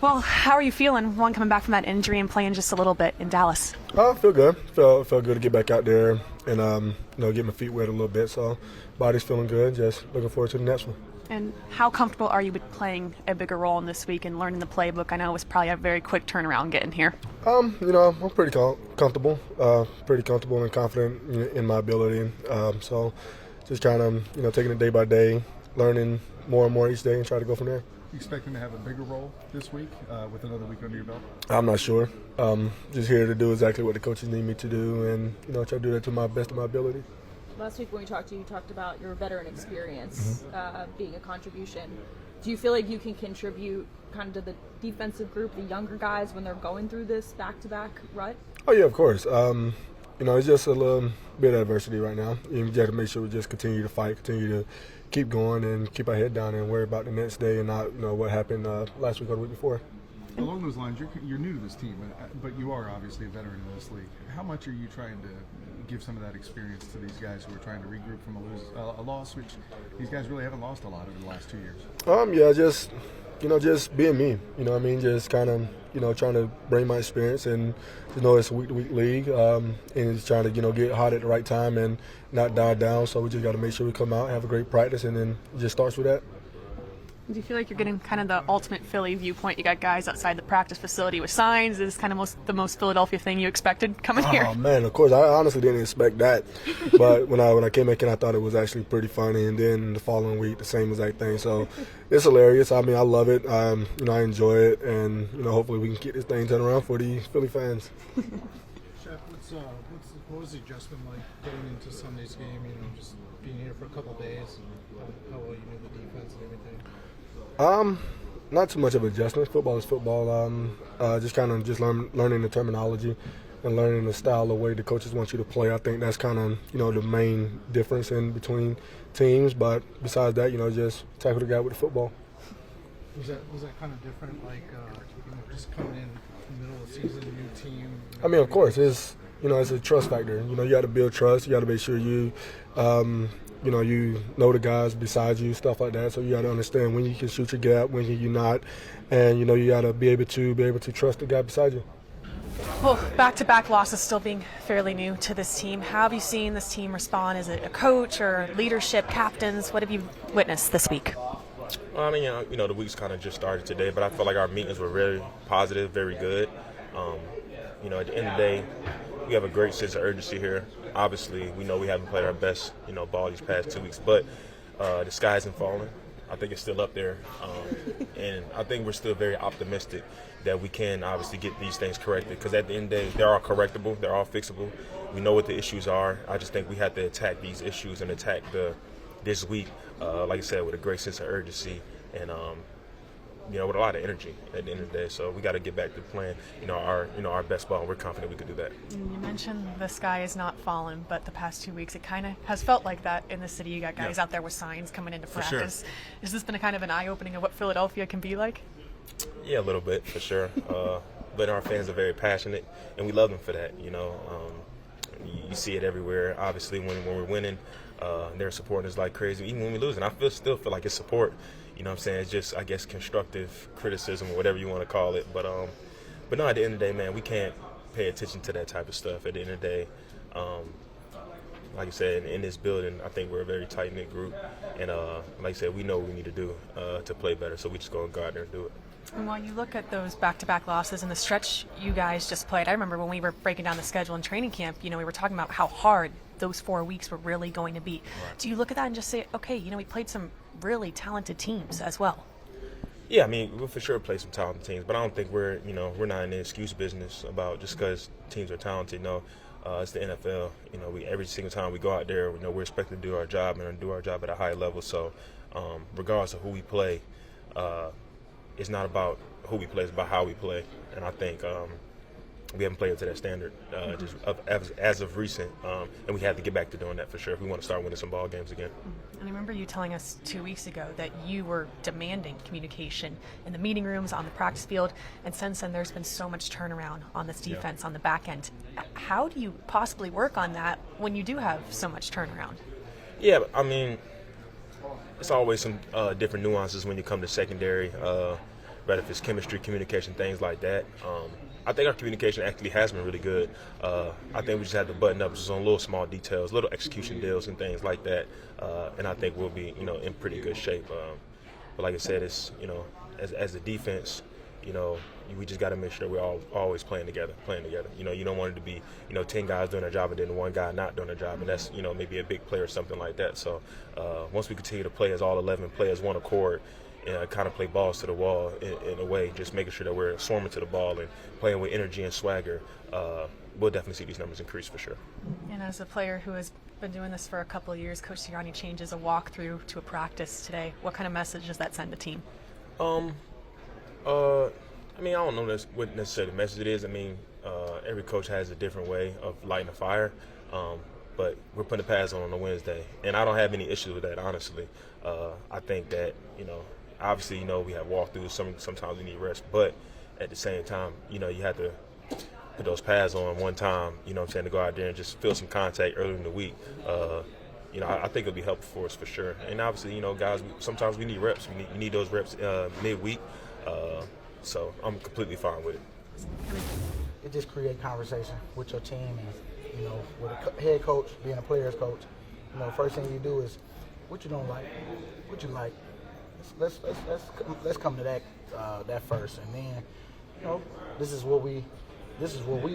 Well, how are you feeling, one, coming back from that injury and playing just a little bit in Dallas? I feel good. Felt good to get back out there and get my feet wet a little bit. So body's feeling good. Just looking forward to the next one. And how comfortable are you with playing a bigger role in this week and learning the playbook? I know it was probably a very quick turnaround getting here. I'm pretty comfortable, and confident in my ability. So just kind of taking it day by day, learning more and more each day, and try to go from there. You expecting to have a bigger role this week with another week under your belt? I'm not sure. Just here to do exactly what the coaches need me to do, and try to do that to my best of my ability. Last week when we talked to you, you talked about your veteran experience being a contribution. Do you feel like you can contribute kind of to the defensive group, the younger guys, when they're going through this back-to-back rut? Oh, yeah, of course. It's just a little bit of adversity right now. You have to make sure we just continue to fight, continue to keep going, and keep our head down and worry about the next day and not what happened last week or the week before. Along those lines, you're new to this team, but you are obviously a veteran in this league. How much are you trying to give some of that experience to these guys who are trying to regroup from a loss, which these guys really haven't lost a lot over the last 2 years? Just being me. Just kind of trying to bring my experience, and it's a week-to-week league, and just trying to get hot at the right time and not die down. So we just got to make sure we come out, have a great practice, and then it just starts with that. Do you feel like you're getting kind of the ultimate Philly viewpoint? You got guys outside the practice facility with signs. Is this kind of the most Philadelphia thing you expected coming here? Oh, man, of course. I honestly didn't expect that. But when I came back in, I thought it was actually pretty funny. And then the following week, the same exact thing. So it's hilarious. I love it. I enjoy it. And, hopefully we can get this thing turned around for the Philly fans. Shaq, what was the adjustment like getting into Sunday's game, just being here for a couple of days and how well you knew the defense and everything? Not too much of an adjustment. Football is football. Just learning the terminology and learning the style, the way the coaches want you to play. I think that's kind of the main difference in between teams. But besides that, just tackle the guy with the football. Was that kind of different? Like just coming in the middle of the season, new team. Of course, it's a trust factor. You got to build trust. You got to make sure you the guys beside you, stuff like that. So you got to understand when you can shoot your gap, when you not, and you got to be able to trust the guy beside you. Well, back-to-back losses still being fairly new to this team. How have you seen this team respond? Is it a coach or leadership, captains? What have you witnessed this week? Well, the week's kind of just started today, but I felt like our meetings were very positive, very good. At the end of the day, we have a great sense of urgency here. Obviously, we know we haven't played our best, ball these past 2 weeks, but the sky isn't falling. I think it's still up there, and I think we're still very optimistic that we can obviously get these things corrected, because at the end of the day, they're all correctable, they're all fixable. We know what the issues are. I just think we have to attack these issues and attack this week, like I said, with a great sense of urgency and with a lot of energy at the end of the day. So we got to get back to playing, our best ball. And we're confident we could do that. You mentioned the sky is not falling, but the past 2 weeks it kind of has felt like that in the city. You got guys out there with signs coming into practice. Sure. Has this been a kind of an eye-opening of what Philadelphia can be like? Yeah, a little bit, for sure. But our fans are very passionate, and we love them for that. You see it everywhere. Obviously, when we're winning, they're supporting us like crazy. Even when we lose, and I still feel like it's support. It's just, I guess, constructive criticism or whatever you want to call it. But no, at the end of the day, man, we can't pay attention to that type of stuff. At the end of the day, like I said, in this building, I think we're a very tight-knit group. And like I said, we know what we need to do to play better. So we just go and go out there and do it. And while you look at those back-to-back losses and the stretch you guys just played, I remember when we were breaking down the schedule in training camp, we were talking about how hard those 4 weeks were really going to be. Right. Do you look at that and just say, okay, we played some really talented teams as well? Yeah, we'll for sure play some talented teams, but I don't think we're not in the excuse business about just because teams are talented. No, it's the NFL. Every single time we go out there, we're expected to do our job and do our job at a high level. So regardless of who we play, it's not about who we play, it's about how we play. And I think we haven't played up to that standard as of recent, and we have to get back to doing that for sure if we want to start winning some ball games again. And I remember you telling us 2 weeks ago that you were demanding communication in the meeting rooms, on the practice field, and since then there's been so much turnaround on this defense on the back end. How do you possibly work on that when you do have so much turnaround? Yeah, it's always some different nuances when you come to secondary. whether if it's chemistry, communication, things like that. I think our communication actually has been really good. I think we just had to button up just on little small details, little execution deals and things like that. And I think we'll be, in pretty good shape. But like I said, it's, as a defense, we just got to make sure we're all always playing together. You don't want it to be, 10 guys doing their job and then one guy not doing their job, and that's, maybe a big play or something like that. So once we continue to play as all 11 players one accord, kind of play balls to the wall in a way, just making sure that we're swarming to the ball and playing with energy and swagger, we'll definitely see these numbers increase for sure. And as a player who has been doing this for a couple of years, Coach Sirianni changes a walkthrough to a practice today. What kind of message does that send the team? I don't know what necessarily the message it is. Every coach has a different way of lighting a fire, but we're putting the pads on a Wednesday, and I don't have any issues with that, honestly. I think that, obviously, we have walkthroughs. Sometimes we need rest, but at the same time, you have to put those pads on one time, to go out there and just feel some contact early in the week. I think it'll be helpful for us for sure. And obviously, guys, sometimes we need reps. We need those reps midweek. So I'm completely fine with it. It just create conversation with your team, and with a head coach, being a player's coach. First thing you do is what you don't like, what you like. Let's come to that first, and then this is what we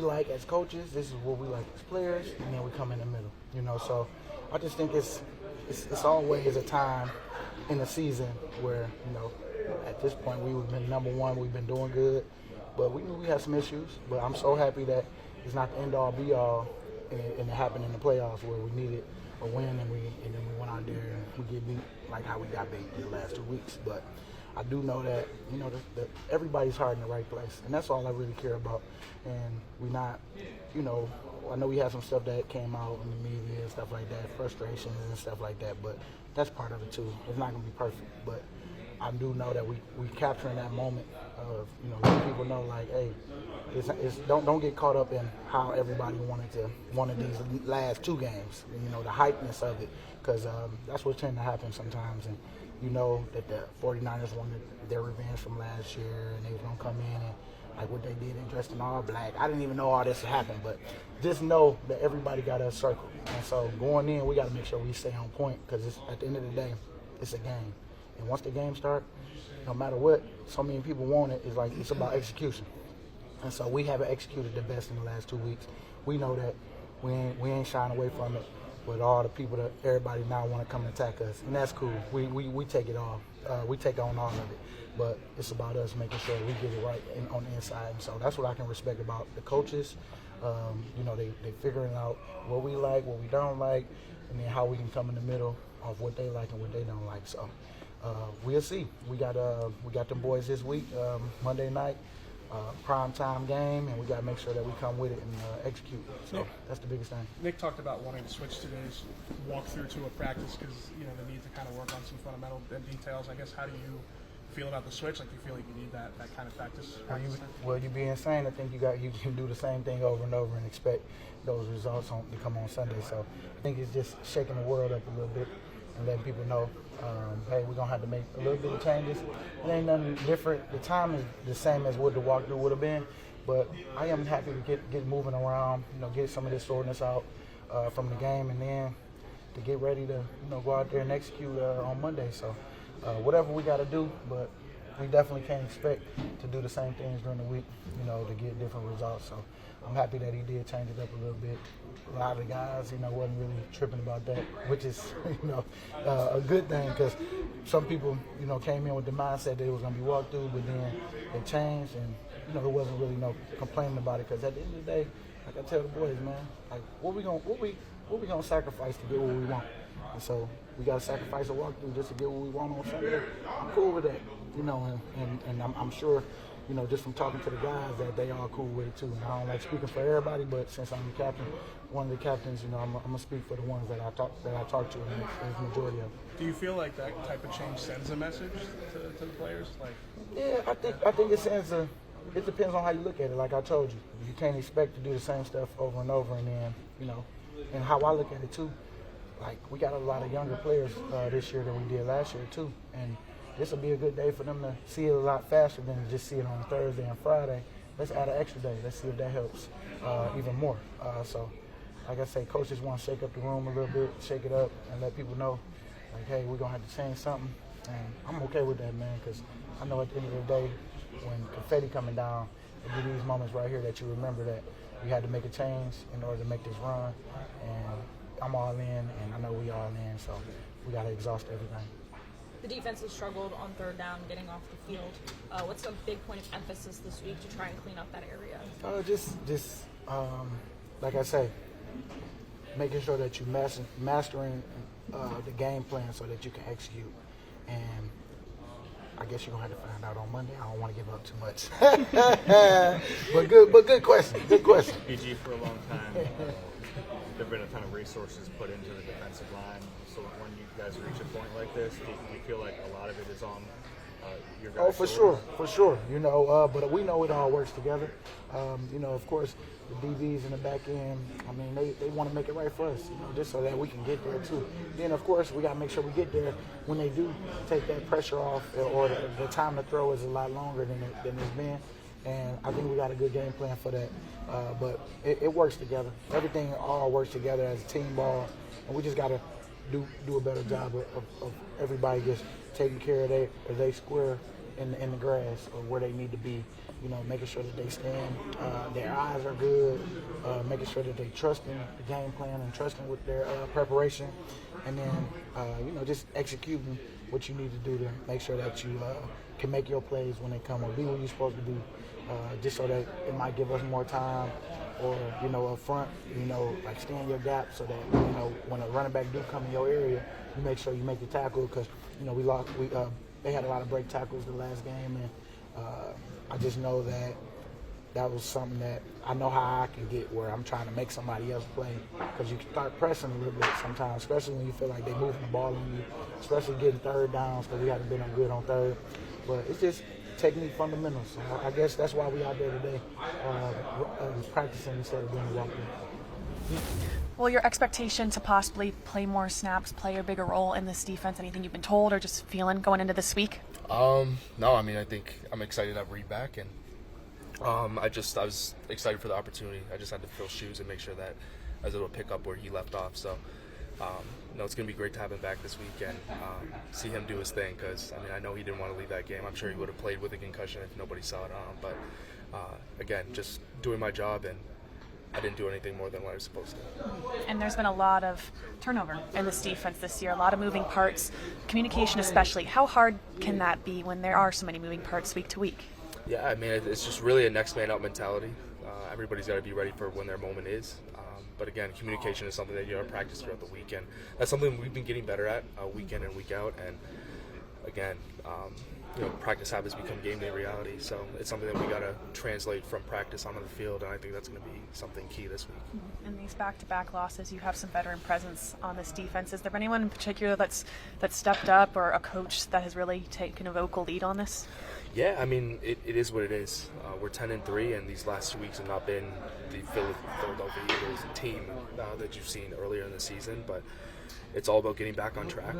like as coaches. This is what we like as players, and then we come in the middle. So I just think it's always a time in the season where at this point we've been number one, we've been doing good, but we knew we had some issues. But I'm so happy that it's not the end all be all, and it happened in the playoffs where we needed a win, and then we went out there and we get beat like how we got beat in the last 2 weeks. But I do know that that everybody's heart in the right place, and that's all I really care about. And we not, I know we had some stuff that came out in the media and stuff like that, frustrations and stuff like that, but that's part of it too. It's not going to be perfect, but I do know that we capturing that moment of, letting people know, like, hey, don't get caught up in how everybody wanted these last 2 games, the hypeness of it, because that's what tends to happen sometimes. And that the 49ers wanted their revenge from last year, and they was going to come in and like what they did and dressed in all black. I didn't even know all this happened, but just know that everybody got a circle. And so going in, we got to make sure we stay on point, because at the end of the day, it's a game. And once the game starts, no matter what, so many people want it, it's about execution. And so we haven't executed the best in the last 2 weeks. We know that we ain't shying away from it with all the people that everybody now want to come and attack us. And that's cool. We take it all. We take on all of it. But it's about us making sure we get it right on the inside. And so that's what I can respect about the coaches. They figuring out what we like, what we don't like, and then how we can come in the middle of what they like and what they don't like. So we'll see. We got them boys this week, Monday night, prime time game, and we got to make sure that we come with it and execute. So that's the biggest thing. Nick talked about wanting to switch today's walkthrough to a practice because the need to kind of work on some fundamental details. I guess, how do you feel about the switch? Like, you feel like you need that kind of practice? Well, you'd be insane. I think you can do the same thing over and over and expect those results to come on Sunday. So I think it's just shaking the world up a little bit and letting people know, hey, we're going to have to make a little bit of changes. It ain't nothing different. The time is the same as what the walkthrough would have been, but I am happy to get moving around, get some of this soreness out from the game, and then to get ready to go out there and execute on Monday. So whatever we got to do, but we definitely can't expect to do the same things during the week, to get different results. So I'm happy that he did change it up a little bit. A lot of the guys, wasn't really tripping about that, which is, a good thing, because some people, came in with the mindset that it was going to be walked through, but then it changed, and, there wasn't really no complaining about it, because at the end of the day, like I tell the boys, man, like, what we gonna sacrifice to get what we want? And so we got to sacrifice a walkthrough just to get what we want on Sunday. I'm cool with that, and I'm sure, just from talking to the guys, that they are cool with it too. And I don't like speaking for everybody, but since I'm the captain, one of the captains, I'm gonna speak for the ones that I talk to, and the majority of them. Do you feel like that type of change sends a message to the players? Yeah, I think it sends a. It depends on how you look at it. Like I told you, you can't expect to do the same stuff over and over, and then and how I look at it too. Like, we got a lot of younger players this year than we did last year too, and this will be a good day for them to see it a lot faster than just see it on Thursday and Friday. Let's add an extra day. Let's see if that helps even more. So, like I say, coaches want to shake up the room a little bit, shake it up, and let people know, like, hey, we're going to have to change something. And I'm okay with that, man, because I know at the end of the day, when confetti coming down, it'll be these moments right here that you remember that you had to make a change in order to make this run. And I'm all in, and I know we all in, so we got to exhaust everything. The defense has struggled on third down, getting off the field. What's a big point of emphasis this week to try and clean up that area? Like I say, making sure that you mastering the game plan so that you can execute. And I guess you're gonna have to find out on Monday. I don't want to give up too much. but good question. Good question. PG for a long time. There've been a ton of resources put into the defensive line. So when you guys reach a point like this, do you feel like a lot of it is on your guys? Oh, for sure. But we know it all works together. Of course, the DBs in the back end, I mean, they want to make it right for us, just so that we can get there too. Then, of course, we got to make sure we get there when they do take that pressure off, or the time to throw is a lot longer than it's been. And I think we got a good game plan for that. But it works together. Everything all works together as a team ball, and we just got to do a better job of everybody just taking care of their square in the grass or where they need to be. Making sure that they stand, their eyes are good, making sure that they trust in the game plan and trusting with their preparation, and then just executing what you need to do to make sure that you can make your plays when they come, or be what you're supposed to be, just so that it might give us more time, or up front, like stay in your gap so that when a running back do come in your area, you make sure you make the tackle, because they had a lot of break tackles the last game, and I just know that was something that I know how I can get, where I'm trying to make somebody else play, because you can start pressing a little bit sometimes, especially when you feel like they're moving the ball on you, especially getting third downs, because we haven't been good on third. But it's just technique fundamentals. So I guess that's why we out there today, practicing instead of doing the walkthrough. Well, your expectation to possibly play more snaps, play a bigger role in this defense, anything you've been told or just feeling going into this week? No, I mean, I think I'm excited to have Reed back, and I was excited for the opportunity. I just had to fill shoes and make sure that I was able to pick up where he left off. So, it's going to be great to have him back this week and see him do his thing, because, I know he didn't want to leave that game. I'm sure he would have played with a concussion if nobody saw it on him. But, again, just doing my job, and I didn't do anything more than what I was supposed to. And there's been a lot of turnover in this defense this year, a lot of moving parts, communication especially. How hard can that be when there are so many moving parts week to week? Yeah, I mean, it's just really a next man out mentality. Everybody's got to be ready for when their moment is. But again, communication is something that you got to practice throughout the weekend. That's something we've been getting better at week in and week out. And again, practice habits become game day reality. So it's something that we got to translate from practice onto the field, and I think that's going to be something key this week. In these back-to-back losses, you have some veteran presence on this defense. Has there been anyone in particular that's stepped up, or a coach that has really taken a vocal lead on this? Yeah, I mean, it is what it is. We're 10-3, and these last 2 weeks have not been the Philadelphia Eagles team that you've seen earlier in the season, but it's all about getting back on track.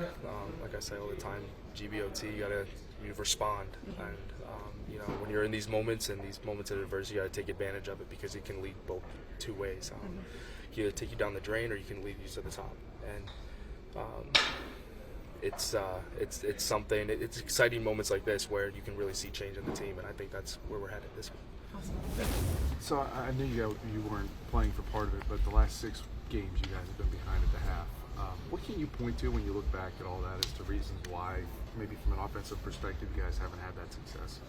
Like I say all the time, GBOT, you respond, and when you're in these moments and these moments of adversity, you got to take advantage of it, because it can lead both two ways. It can either take you down the drain, or you can lead you to the top. And it's something. It's exciting moments like this where you can really see change in the team, and I think that's where we're headed this week. Awesome. So I knew you weren't playing for part of it, but the last 6 games you guys have been behind at the half. What can you point to when you look back at all that as to reasons why, maybe from an offensive perspective, you guys haven't had that success?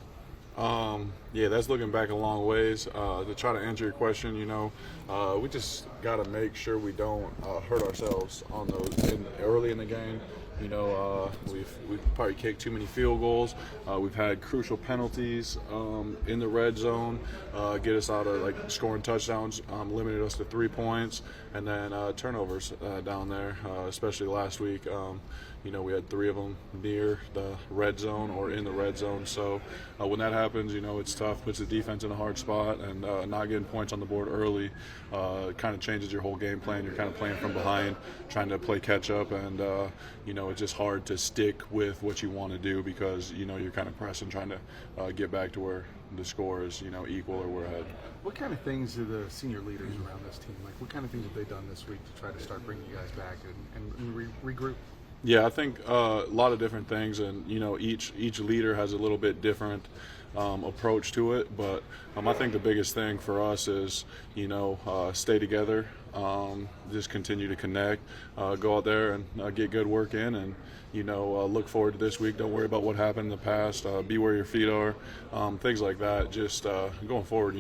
Yeah, that's looking back a long ways. To try to answer your question, we just got to make sure we don't hurt ourselves on those early in the game. We've probably kicked too many field goals. We've had crucial penalties in the red zone, get us out of scoring touchdowns, limited us to 3 points, and then turnovers down there, especially last week. we had 3 of them near the red zone or in the red zone. So when that happens, it's tough, puts the defense in a hard spot, and not getting points on the board early kind of changes your whole game plan. You're kind of playing from behind, trying to play catch up, and it's just hard to stick with what you want to do because you're kind of pressing, trying to get back to where the score is equal or we're ahead. What kind of things do the senior leaders around this team, like what kind of things have they done this week to try to start bringing you guys back and regroup? Yeah, I think a lot of different things, and each leader has a little bit different approach to it. But I think the biggest thing for us is stay together, just continue to connect, go out there and get good work in, and look forward to this week. Don't worry about what happened in the past. Be where your feet are, things like that. Just going forward,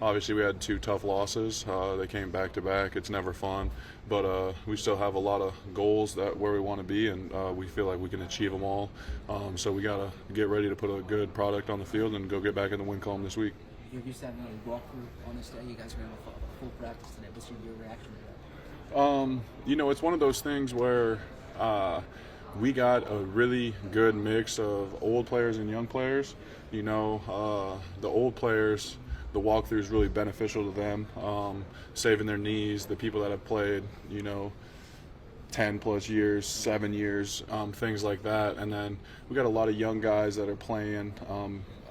obviously we had 2 tough losses. They came back to back. It's never fun, but we still have a lot of goals where we want to be, and we feel like we can achieve them all. So we got to get ready to put a good product on the field and go get back in the win column this week. You're used to having a walkthrough on this day. You guys are going to have a full practice today. What's your reaction to that? It's one of those things where we got a really good mix of old players and young players. The old players, the walkthrough is really beneficial to them, saving their knees. The people that have played, 10 plus years, 7 years, things like that. And then we got a lot of young guys that are playing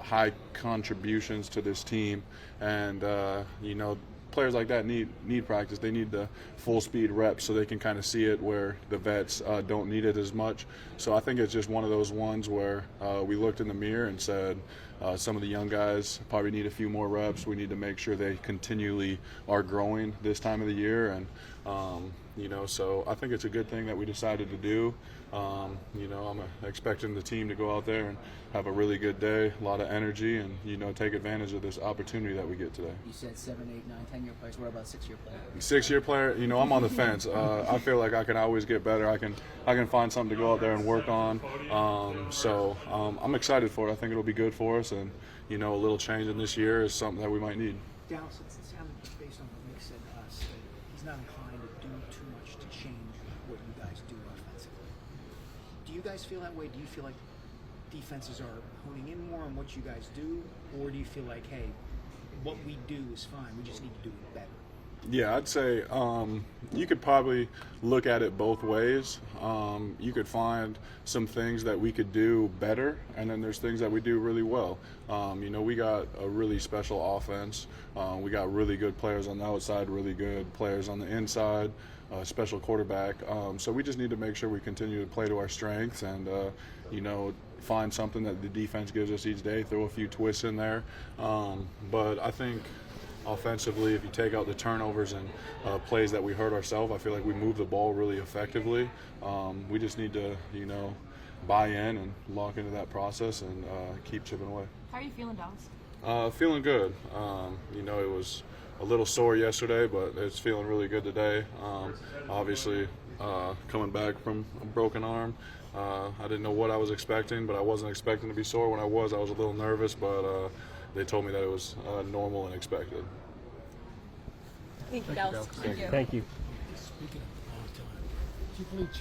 high contributions to this team, and players like that need practice. They need the full speed reps so they can kind of see it where the vets don't need it as much. So I think it's just one of those ones where we looked in the mirror and said some of the young guys probably need a few more reps. We need to make sure they continually are growing this time of the year, and so I think it's a good thing that we decided to do. I'm expecting the team to go out there and have a really good day, a lot of energy, and take advantage of this opportunity that we get today. You said 7, 8, 9, 10-year players. What about 6-year players? 6-year player, I'm on the fence. I feel like I can always get better. I can find something to go out there and work on. So I'm excited for it. I think it'll be good for us, and a little change in this year is something that we might need. Dallas, it sounded based on what Nick said to us that he's not inclined to do too much to change what you guys do offensively. Do you guys feel that way? Do you feel like defenses are honing in more on what you guys do, or do you feel like, hey, what we do is fine, we just need to do it better? Yeah, I'd say you could probably look at it both ways. You could find some things that we could do better, and then there's things that we do really well. We got a really special offense. We got really good players on the outside, really good players on the inside, special quarterback. So we just need to make sure we continue to play to our strengths and, find something that the defense gives us each day, throw a few twists in there. But I think offensively, if you take out the turnovers and plays that we hurt ourselves, I feel like we move the ball really effectively. We just need to, buy in and lock into that process and keep chipping away. How are you feeling, Dallas? Feeling good. It was a little sore yesterday, but it's feeling really good today. Obviously, coming back from a broken arm, I didn't know what I was expecting, but I wasn't expecting to be sore. When I was a little nervous, but they told me that it was normal and expected. Thank you, Dallas. Thank you. Speaking of all time, do you believe